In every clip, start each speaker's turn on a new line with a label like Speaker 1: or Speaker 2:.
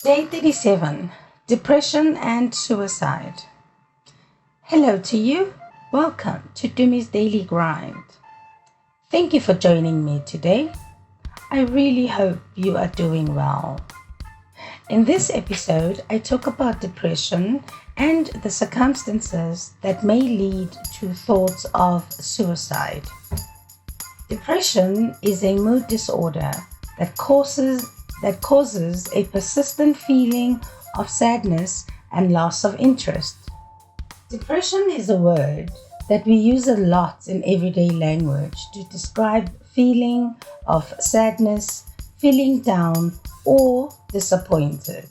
Speaker 1: Day 37, Depression and Suicide. Hello to you. Welcome to Dumi's Daily Grind. Thank you for joining me today. I really hope you are doing well. In this episode, I talk about depression and the circumstances that may lead to thoughts of suicide. Depression is a mood disorder that causes a persistent feeling of sadness and loss of interest. Depression is a word that we use a lot in everyday language to describe feeling of sadness, feeling down, or disappointed.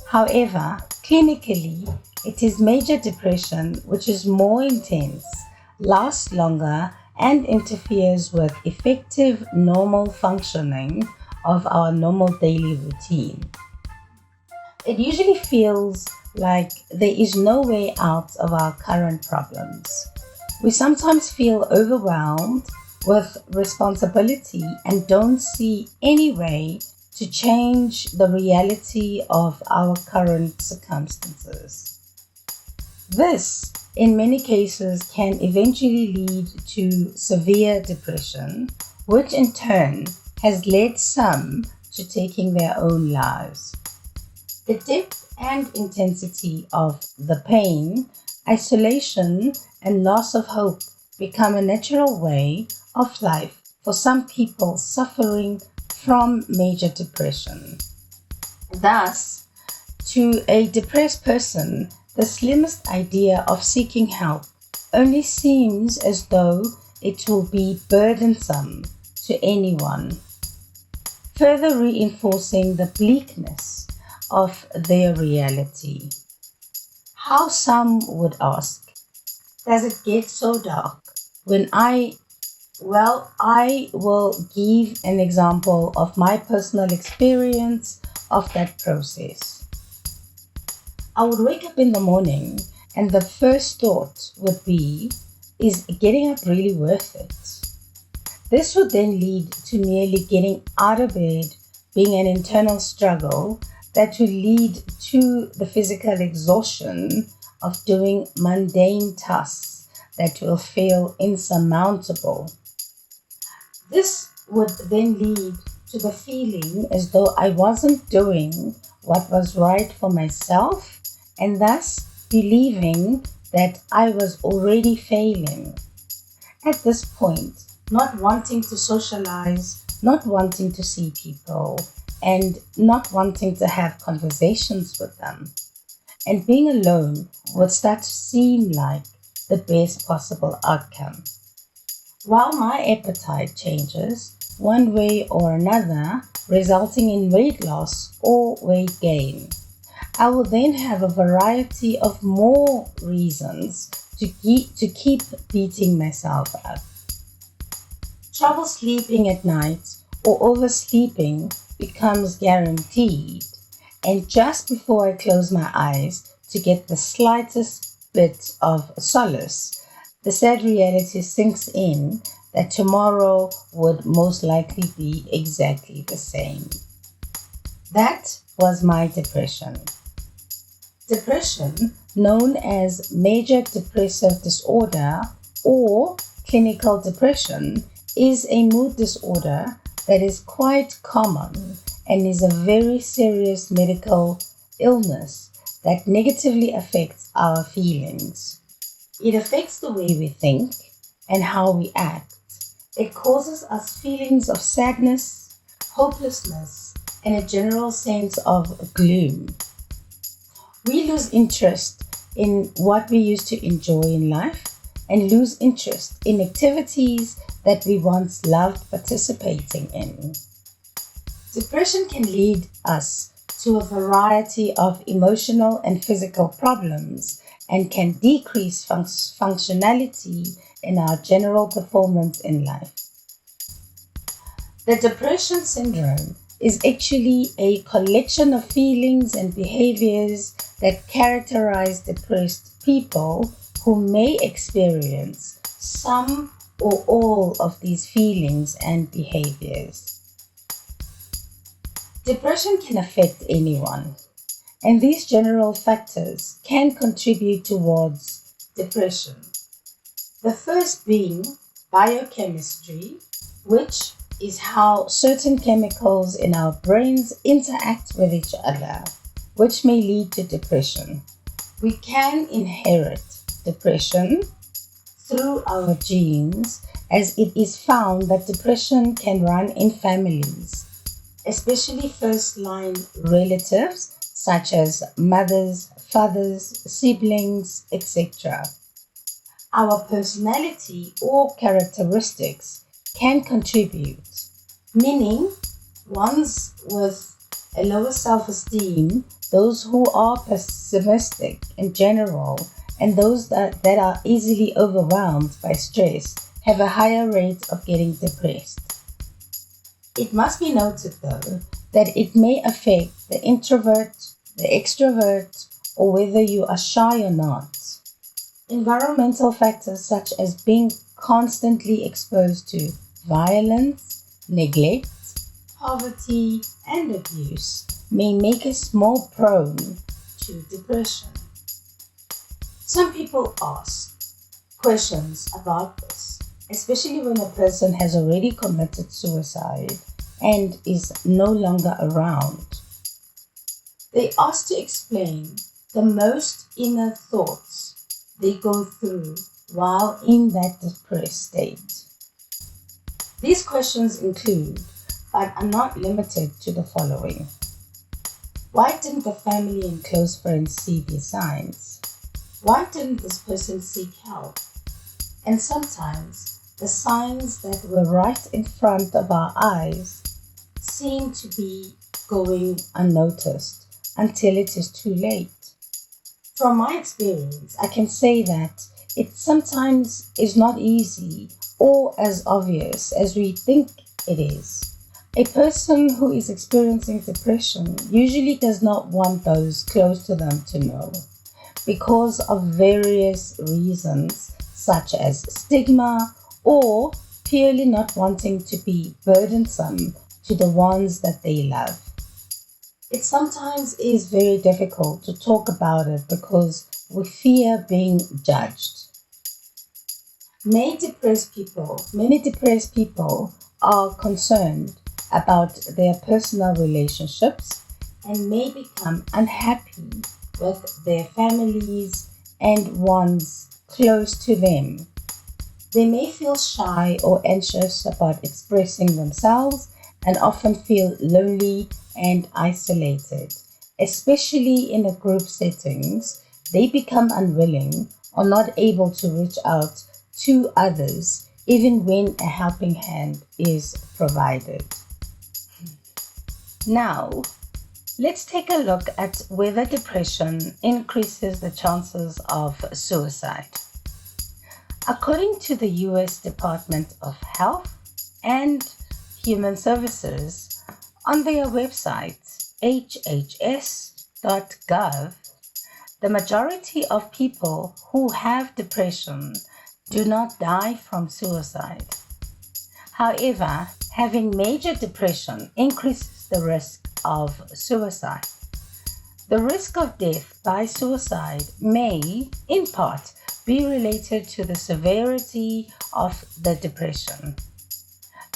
Speaker 1: However, clinically, it is major depression which is more intense, lasts longer, and interferes with effective normal functioning of our normal daily routine. It usually feels like there is no way out of our current problems. We sometimes feel overwhelmed with responsibility and don't see any way to change the reality of our current circumstances. This, in many cases, can eventually lead to severe depression, which in turn has led some to taking their own lives. The depth and intensity of the pain, isolation, and loss of hope become a natural way of life for some people suffering from major depression. Thus, to a depressed person, the slimmest idea of seeking help only seems as though it will be burdensome to anyone, further reinforcing the bleakness of their reality. How some would ask, does it get so dark when I will give an example of my personal experience of that process. I would wake up in the morning and the first thought would be, is getting up really worth it? This would then lead to merely getting out of bed being an internal struggle that will lead to the physical exhaustion of doing mundane tasks that will feel insurmountable. This would then lead to the feeling as though I wasn't doing what was right for myself and thus believing that I was already failing. At this point, not wanting to socialize, not wanting to see people, and not wanting to have conversations with them. And being alone would start to seem like the best possible outcome. While my appetite changes one way or another, resulting in weight loss or weight gain, I will then have a variety of more reasons to keep beating myself up. Trouble sleeping at night or oversleeping becomes guaranteed, and just before I close my eyes to get the slightest bit of solace, the sad reality sinks in that tomorrow would most likely be exactly the same. That was my depression. Depression, known as major depressive disorder or clinical depression, is a mood disorder that is quite common and is a very serious medical illness that negatively affects our feelings. It affects the way we think and how we act. It causes us feelings of sadness, hopelessness, and a general sense of gloom. We lose interest in what we used to enjoy in life and lose interest in activities that we once loved participating in. Depression can lead us to a variety of emotional and physical problems and can decrease functionality in our general performance in life. The depression syndrome is actually a collection of feelings and behaviors that characterize depressed people who may experience some or all of these feelings and behaviors. Depression can affect anyone, and these general factors can contribute towards depression. The first being biochemistry, which is how certain chemicals in our brains interact with each other, which may lead to depression. We can inherit depression through our genes, as it is found that depression can run in families, especially first-line relatives such as mothers, fathers, siblings, etc. Our personality or characteristics can contribute, meaning ones with a lower self-esteem, those who are pessimistic in general, and those that are easily overwhelmed by stress have a higher rate of getting depressed. It must be noted, though, that it may affect the introvert, the extrovert, or whether you are shy or not. Environmental factors such as being constantly exposed to violence, neglect, poverty, and abuse may make us more prone to depression. Some people ask questions about this, especially when a person has already committed suicide and is no longer around. They ask to explain the most inner thoughts they go through while in that depressed state. These questions include, but are not limited to, the following. Why didn't the family and close friends see these signs? Why didn't this person seek help? And sometimes the signs that were right in front of our eyes seem to be going unnoticed until it is too late. From my experience, I can say that it sometimes is not easy or as obvious as we think it is. A person who is experiencing depression usually does not want those close to them to know, because of various reasons such as stigma or purely not wanting to be burdensome to the ones that they love. It sometimes is very difficult to talk about it because we fear being judged. Many depressed people are concerned about their personal relationships and may become unhappy with their families and ones close to them. They may feel shy or anxious about expressing themselves and often feel lonely and isolated. Especially in a group settings, they become unwilling or not able to reach out to others even when a helping hand is provided. Now, let's take a look at whether depression increases the chances of suicide. According to the U.S. Department of Health and Human Services, on their website, hhs.gov, the majority of people who have depression do not die from suicide. However, having major depression increases the risk of suicide. The risk of death by suicide may, in part, be related to the severity of the depression.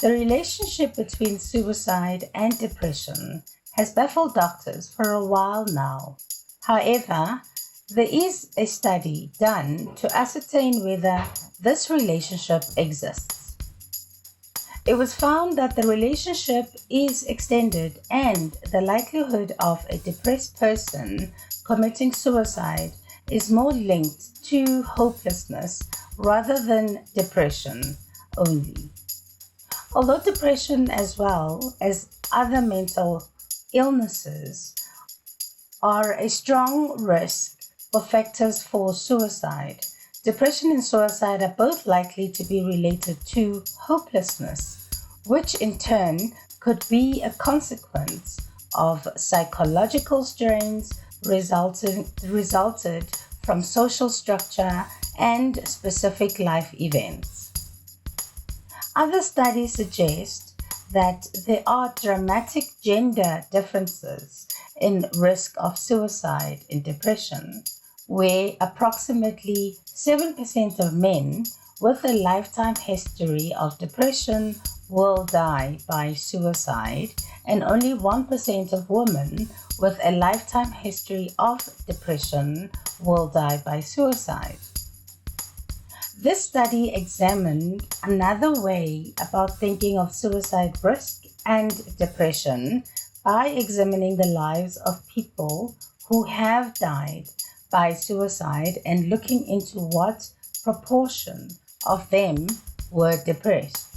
Speaker 1: The relationship between suicide and depression has baffled doctors for a while now. However, there is a study done to ascertain whether this relationship exists. It was found that the relationship is extended and the likelihood of a depressed person committing suicide is more linked to hopelessness rather than depression only. Although depression as well as other mental illnesses are a strong risk or factors for suicide, depression and suicide are both likely to be related to hopelessness, which in turn could be a consequence of psychological strains resulted from social structure and specific life events. Other studies suggest that there are dramatic gender differences in risk of suicide in depression, where approximately 7% of men with a lifetime history of depression will die by suicide, and only 1% of women with a lifetime history of depression will die by suicide. This study examined another way about thinking of suicide risk and depression by examining the lives of people who have died by suicide and looking into what proportion of them were depressed.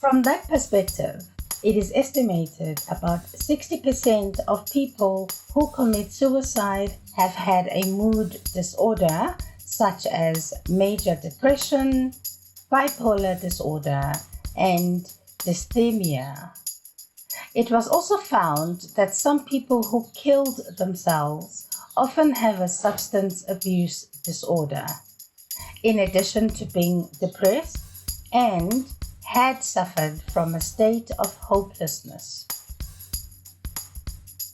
Speaker 1: From that perspective, it is estimated about 60% of people who commit suicide have had a mood disorder such as major depression, bipolar disorder, and dysthymia. It was also found that some people who killed themselves often have a substance abuse disorder, in addition to being depressed, and had suffered from a state of hopelessness.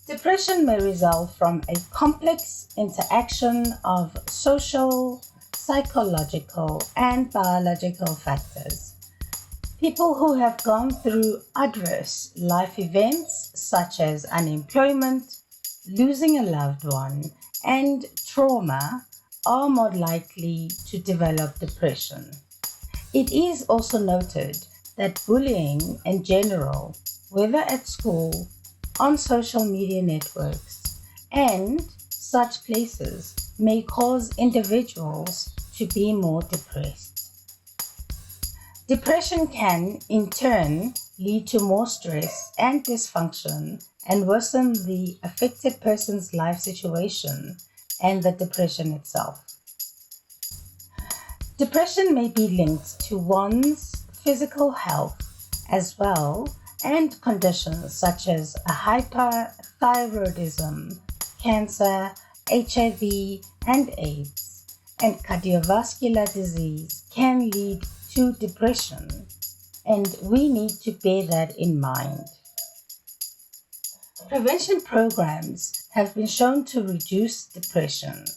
Speaker 1: Depression may result from a complex interaction of social, psychological, and biological factors. People who have gone through adverse life events such as unemployment, losing a loved one, and trauma are more likely to develop depression. It is also noted that bullying in general, whether at school, on social media networks, and such places may cause individuals to be more depressed. Depression can, in turn, lead to more stress and dysfunction and worsen the affected person's life situation and the depression itself. Depression may be linked to one's physical health as well, and conditions such as a hyperthyroidism, cancer, HIV, and AIDS, and cardiovascular disease can lead to depression, and we need to bear that in mind. Prevention programs have been shown to reduce depression.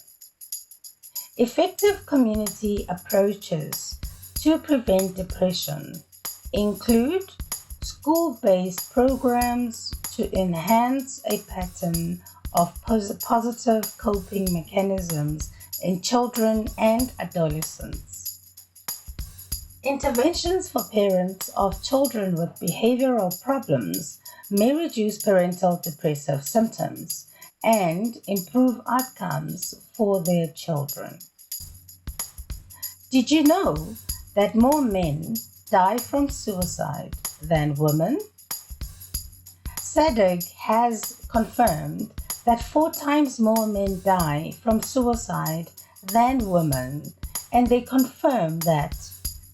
Speaker 1: Effective community approaches to prevent depression include school-based programs to enhance a pattern of positive coping mechanisms in children and adolescents. Interventions for parents of children with behavioral problems may reduce parental depressive symptoms and improve outcomes for their children. Did you know that more men die from suicide than women? SADAG has confirmed that 4 times more men die from suicide than women, and they confirm that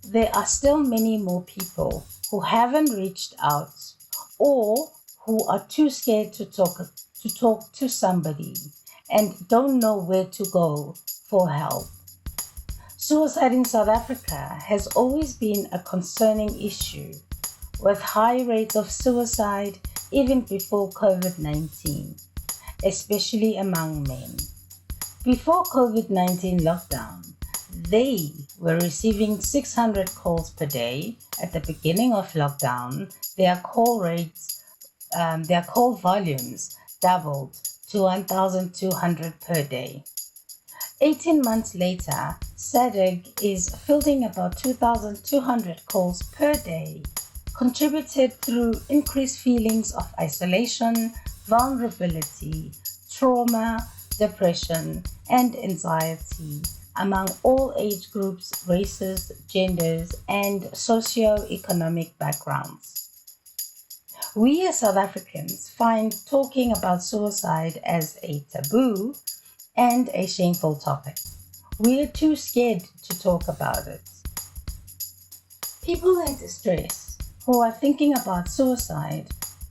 Speaker 1: there are still many more people who haven't reached out or who are too scared to talk to somebody and don't know where to go for help. Suicide in South Africa has always been a concerning issue, with high rates of suicide even before COVID-19, especially among men. Before COVID-19 lockdown, they were receiving 600 calls per day. At the beginning of lockdown, their call volumes doubled to 1,200 per day. 18 months later, SADAG is fielding about 2,200 calls per day, contributed through increased feelings of isolation, vulnerability, trauma, depression, and anxiety among all age groups, races, genders, and socio-economic backgrounds. We as South Africans find talking about suicide as a taboo and a shameful topic. We are too scared to talk about it. People in distress who are thinking about suicide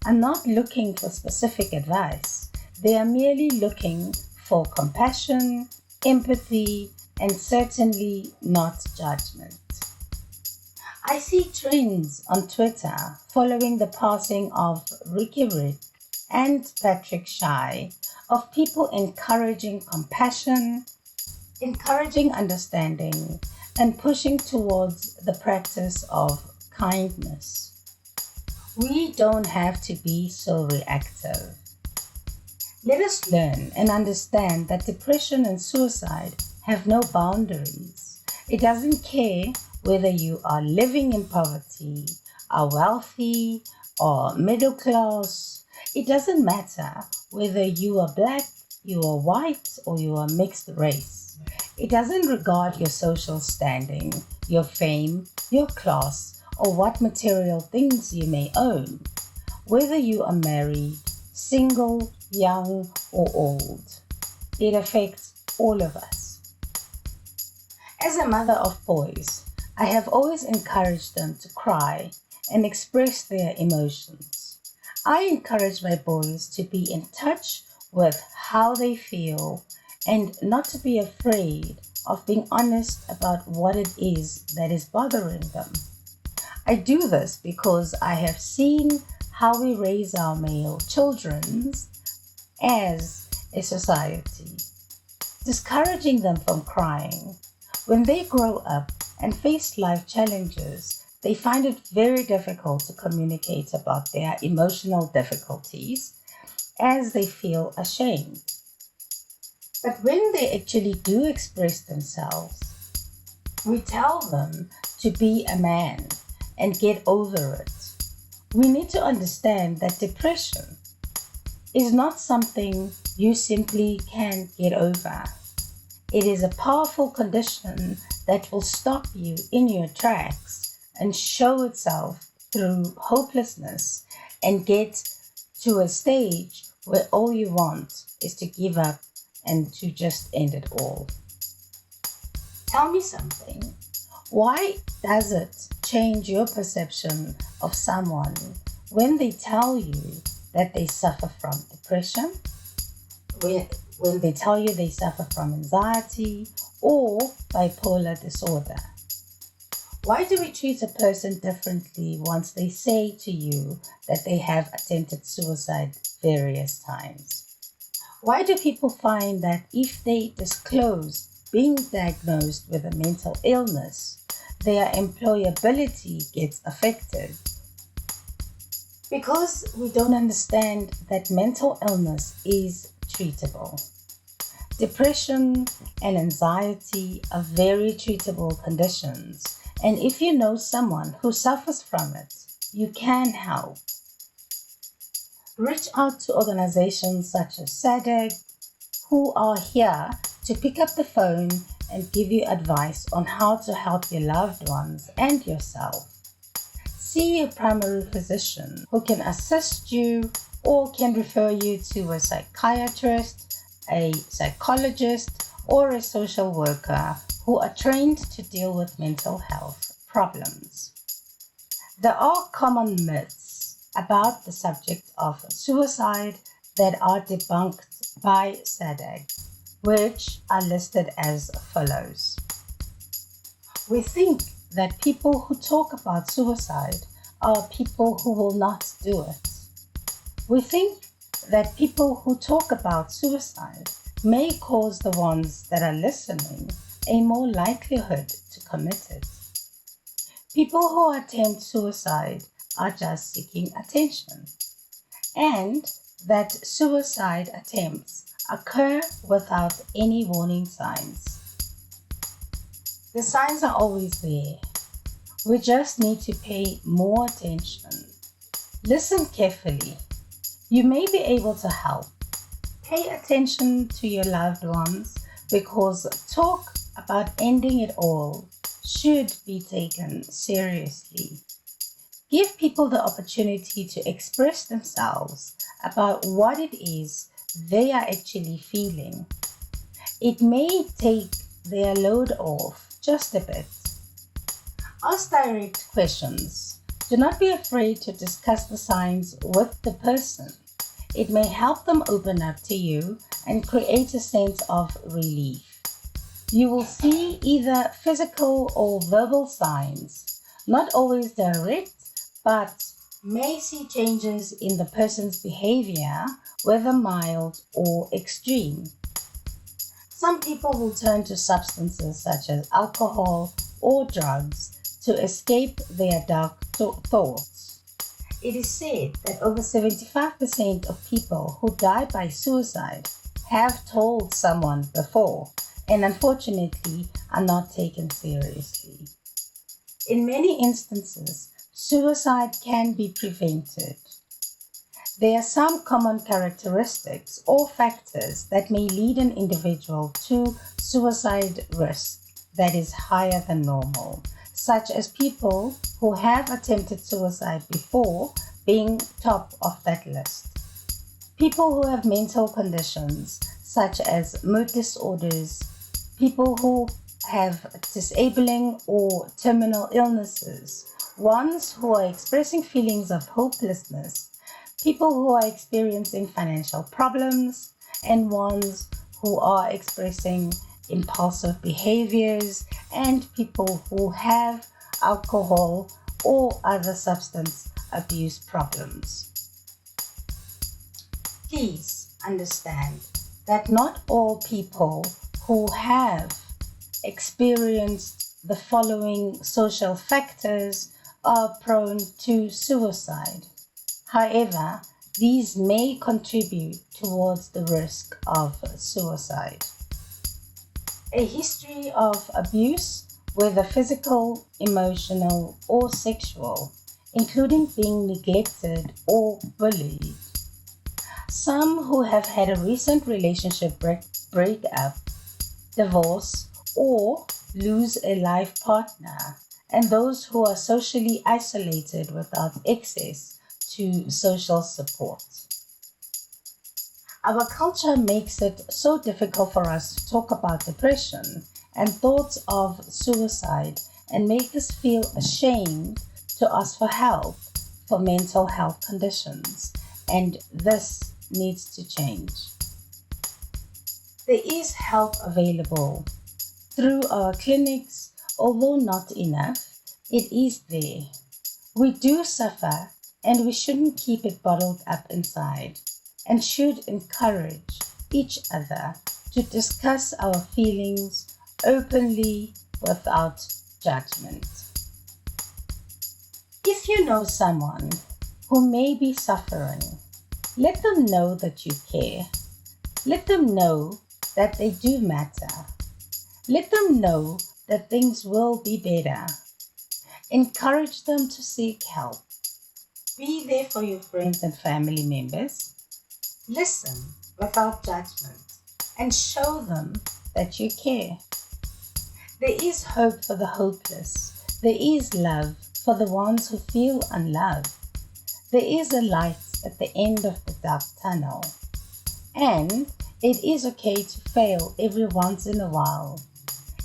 Speaker 1: are not looking for specific advice. They are merely looking for compassion, empathy, and certainly not judgment. I see trends on Twitter following the passing of Ricky Rick and Patrick Shy of people encouraging compassion, encouraging understanding, and pushing towards the practice of kindness. We don't have to be so reactive. Let us learn and understand that depression and suicide have no boundaries. It doesn't care whether you are living in poverty, are wealthy, or middle class. It doesn't matter whether you are black, you are white, or you are mixed race. It doesn't regard your social standing, your fame, your class, or what material things you may own. Whether you are married, single, young, or old. It affects all of us. As a mother of boys, I have always encouraged them to cry and express their emotions. I encourage my boys to be in touch with how they feel and not to be afraid of being honest about what it is that is bothering them. I do this because I have seen how we raise our male children as a society, discouraging them from crying. When they grow up and face life challenges, they find it very difficult to communicate about their emotional difficulties as they feel ashamed. But when they actually do express themselves, we tell them to be a man and get over it. We need to understand that depression is not something you simply can get over. It is a powerful condition that will stop you in your tracks and show itself through hopelessness and get to a stage where all you want is to give up and to just end it all. Tell me something. Why does it change your perception of someone when they tell you that they suffer from depression, when they tell you they suffer from anxiety or bipolar disorder? Why do we treat a person differently once they say to you that they have attempted suicide various times? Why do people find that if they disclose being diagnosed with a mental illness, their employability gets affected? Because we don't understand that mental illness is treatable. Depression and anxiety are very treatable conditions, and if you know someone who suffers from it, you can help. Reach out to organizations such as SADAG, who are here to pick up the phone and give you advice on how to help your loved ones and yourself. See a primary physician who can assist you or can refer you to a psychiatrist, a psychologist, or a social worker who are trained to deal with mental health problems. There are common myths about the subject of suicide that are debunked by SADAG, which are listed as follows. We think that people who talk about suicide are people who will not do it. We think that people who talk about suicide may cause the ones that are listening a more likelihood to commit it. People who attempt suicide are just seeking attention, and that suicide attempts occur without any warning signs. The signs are always there. We just need to pay more attention. Listen carefully. You may be able to help. Pay attention to your loved ones because talk about ending it all should be taken seriously. Give people the opportunity to express themselves about what it is they are actually feeling. It may take their load off just a bit. Ask direct questions. Do not be afraid to discuss the signs with the person. It may help them open up to you and create a sense of relief. You will see either physical or verbal signs Not always direct, but may see changes in the person's behavior, whether mild or extreme. Some people will turn to substances such as alcohol or drugs to escape their dark thoughts. It is said that over 75% of people who die by suicide have told someone before and unfortunately are not taken seriously. In many instances, suicide can be prevented. There are some common characteristics or factors that may lead an individual to suicide risk that is higher than normal, such as people who have attempted suicide before being top of that list. People who have mental conditions such as mood disorders, people who have disabling or terminal illnesses, ones who are expressing feelings of hopelessness, people who are experiencing financial problems, and ones who are expressing impulsive behaviors, and people who have alcohol or other substance abuse problems. Please understand that not all people who have experienced the following social factors are prone to suicide. However, these may contribute towards the risk of suicide. A history of abuse, whether physical, emotional, or sexual, including being neglected or bullied. Some who have had a recent relationship breakup, divorce, or lose a life partner, and those who are socially isolated without access to social support. Our culture makes it so difficult for us to talk about depression and thoughts of suicide and make us feel ashamed to ask for help for mental health conditions, and this needs to change. There is help available through our clinics, although not enough, it is there. We do suffer and we shouldn't keep it bottled up inside and should encourage each other to discuss our feelings openly without judgment. If you know someone who may be suffering, let them know that you care. Let them know that they do matter. Let them know that things will be better. Encourage them to seek help. Be there for your friends and family members. Listen without judgment and show them that you care. There is hope for the hopeless. There is love for the ones who feel unloved. There is a light at the end of the dark tunnel. And it is okay to fail every once in a while.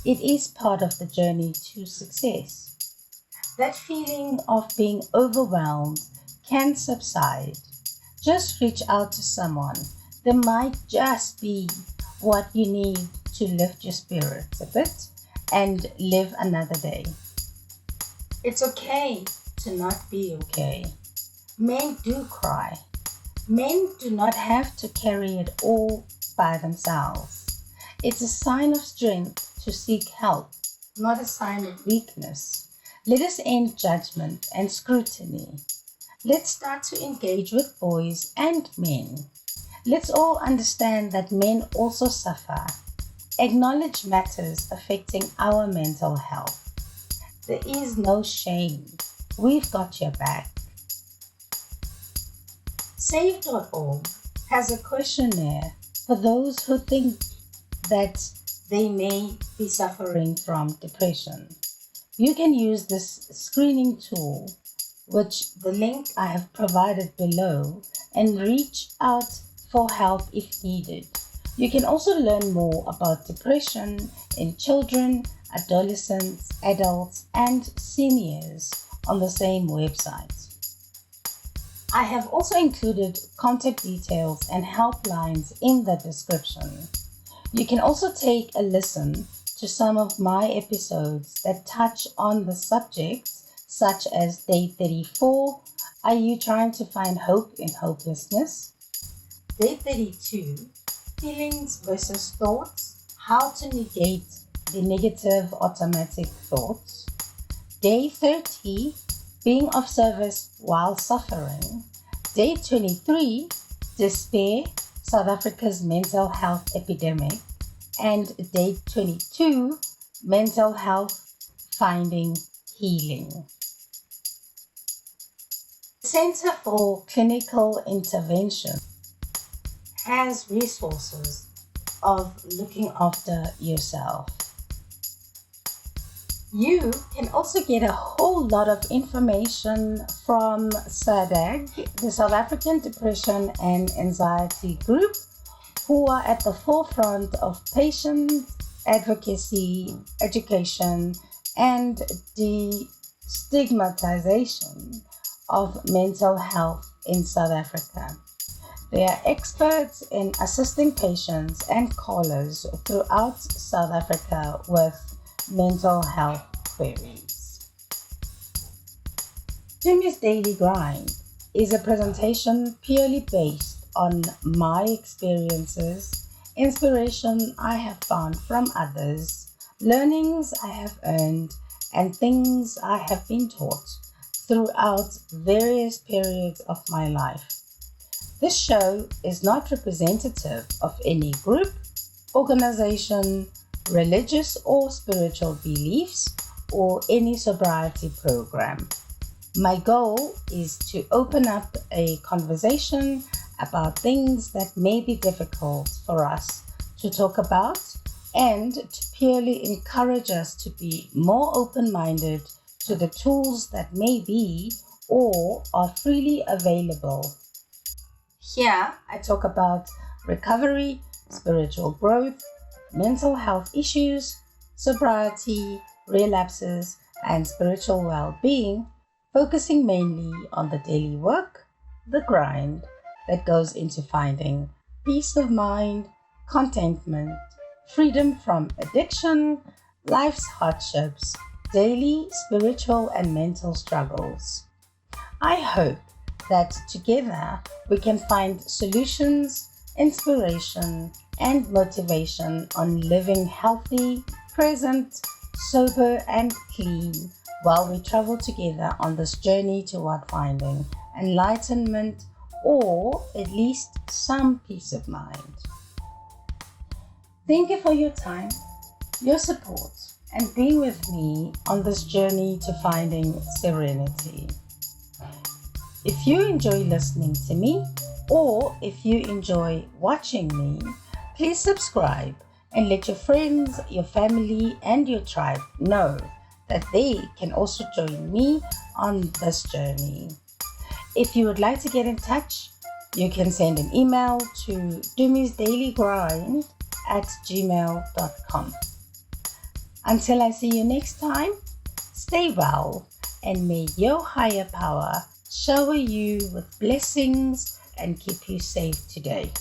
Speaker 1: It is part of the journey to success. That feeling of being overwhelmed can subside. Just reach out to someone. There might just be what you need to lift your spirits a bit and live another day. It's okay to not be okay. Men do cry. Men do not have to carry it all by themselves. It's a sign of strength to seek help, not a sign of weakness. Let us end judgment and scrutiny. Let's start to engage with boys and men. Let's all understand that men also suffer. Acknowledge matters affecting our mental health. There is no shame. We've got your back. Save.org has a questionnaire for those who think that they may be suffering from depression. You can use this screening tool, which the link I have provided below, and reach out for help if needed. You can also learn more about depression in children, adolescents, adults, and seniors on the same website. I have also included contact details and helplines in the description. You can also take a listen to some of my episodes that touch on the subjects such as day 34, are you trying to find hope in hopelessness? Day 32, feelings versus thoughts, how to negate the negative automatic thoughts. Day 30, being of service while suffering. Day 23, despair, South Africa's mental health epidemic. And day 22, mental health, finding healing. The Center for Clinical Intervention has resources of looking after yourself. You can also get a whole lot of information from SADAG, the South African Depression and Anxiety Group, who are at the forefront of patient advocacy, education, and destigmatization of mental health in South Africa. They are experts in assisting patients and callers throughout South Africa with mental health queries. Tumi's Daily Grind is a presentation purely based on my experiences, inspiration I have found from others, learnings I have earned, and things I have been taught throughout various periods of my life. This show is not representative of any group, organization, religious or spiritual beliefs, or any sobriety program. My goal is to open up a conversation about things that may be difficult for us to talk about and to purely encourage us to be more open-minded to the tools that may be or are freely available. Here, I talk about recovery, spiritual growth, mental health issues, sobriety, relapses, and spiritual well-being, focusing mainly on the daily work, the grind that goes into finding peace of mind, contentment, freedom from addiction, life's hardships, daily spiritual and mental struggles. I hope that together we can find solutions, inspiration, and motivation on living healthy, present, sober, and clean while we travel together on this journey toward finding enlightenment or at least some peace of mind. Thank you for your time, your support, and being with me on this journey to finding serenity. If you enjoy listening to me, or if you enjoy watching me, please subscribe and let your friends, your family, and your tribe know that they can also join me on this journey. If you would like to get in touch, you can send an email to dumisdailygrind@gmail.com. Until I see you next time, stay well and may your higher power shower you with blessings and keep you safe today.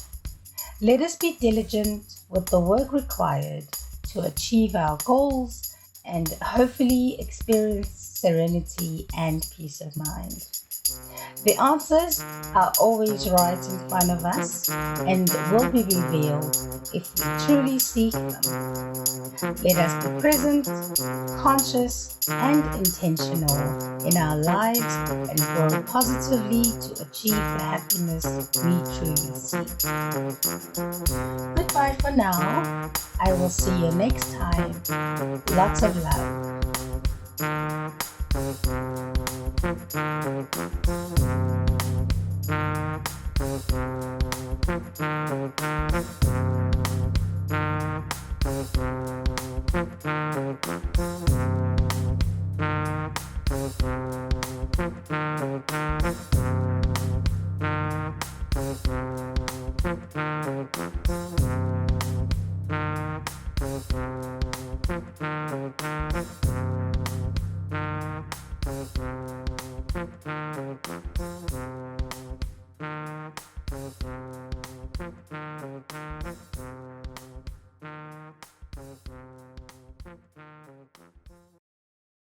Speaker 1: Let us be diligent with the work required to achieve our goals and hopefully experience serenity and peace of mind. The answers are always right in front of us and will be revealed if we truly seek them. Let us be present, conscious, and intentional in our lives and grow positively to achieve the happiness we truly seek. Goodbye for now. I will see you next time. Lots of love.